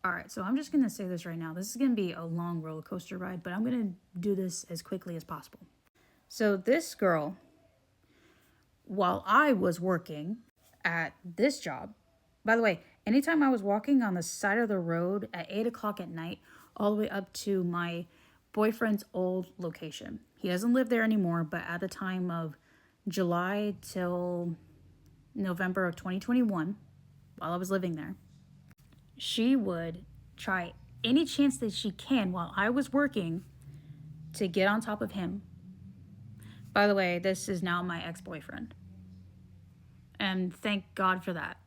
All right, so I'm just going to say this right now. This is going to be a long roller coaster ride, but I'm going to do this as quickly as possible. So this girl, while I was working at this job, by the way, anytime I was walking on the side of the road at 8 o'clock at night, all the way up to my boyfriend's old location. He doesn't live there anymore, but at the time of July till November of 2021, while I was living there, she would try any chance that she can while I was working to get on top of him. By the way, this is now my ex-boyfriend. And thank God for that.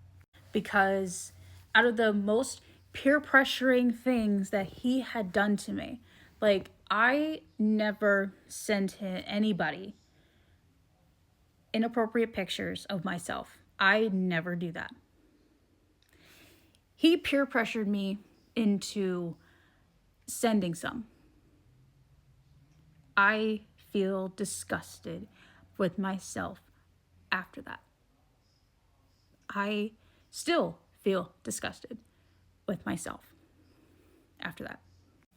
Because out of the most peer pressuring things that he had done to me, like, I never sent anybody inappropriate pictures of myself. I never do that. He peer pressured me into sending some. I feel disgusted with myself after that. I still feel disgusted with myself after that.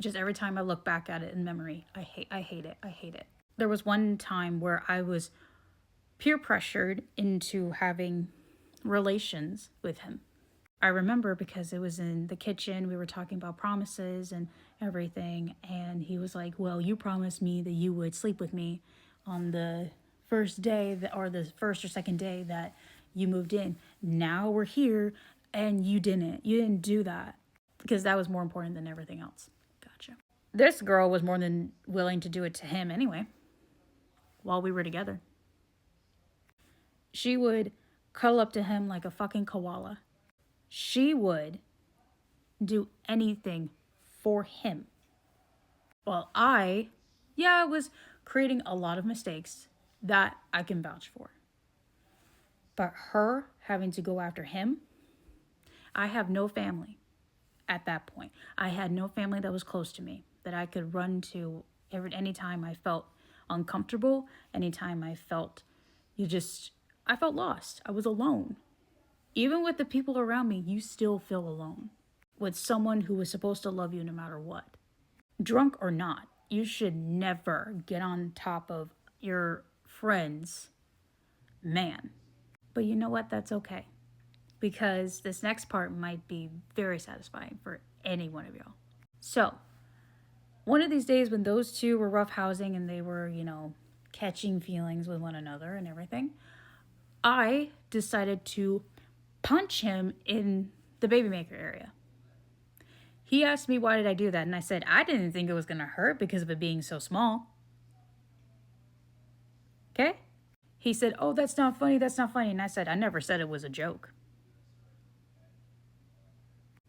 Just every time I look back at it in memory, I hate it. There was one time where I was peer pressured into having relations with him. I remember because it was in the kitchen, we were talking about promises and everything, and he was like, well, you promised me that you would sleep with me on the first day or the first or second day that you moved in. Now we're here and you didn't do that, because that was more important than everything else. Gotcha. This girl was more than willing to do it to him anyway while we were together. She would cuddle up to him like a fucking koala. She would do anything for him. Well, I was creating a lot of mistakes that I can vouch for. But her having to go after him, I have no family at that point. I had no family that was close to me that I could run to anytime I felt uncomfortable, anytime I felt I felt lost. I was alone. Even with the people around me, you still feel alone with someone who was supposed to love you no matter what. Drunk or not, you should never get on top of your friend's man. But you know what? That's okay. Because this next part might be very satisfying for any one of y'all. So, one of these days when those two were roughhousing and they were, catching feelings with one another and everything, I decided to punch him in the baby maker area. He asked me why did I do that, and I said I didn't think it was going to hurt because of it being so small. Okay? He said, oh, that's not funny. And I said, I never said it was a joke.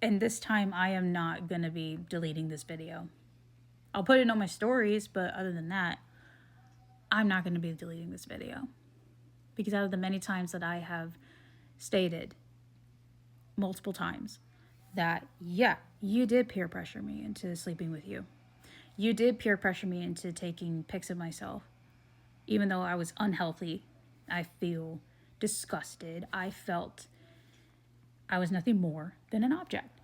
And this time I am not going to be deleting this video. I'll put it on my stories, but other than that, I'm not going to be deleting this video. Because out of the many times that I have stated multiple times that, yeah, you did peer pressure me into sleeping with you. You did peer pressure me into taking pics of myself. Even though I was unhealthy, I feel disgusted. I felt I was nothing more than an object.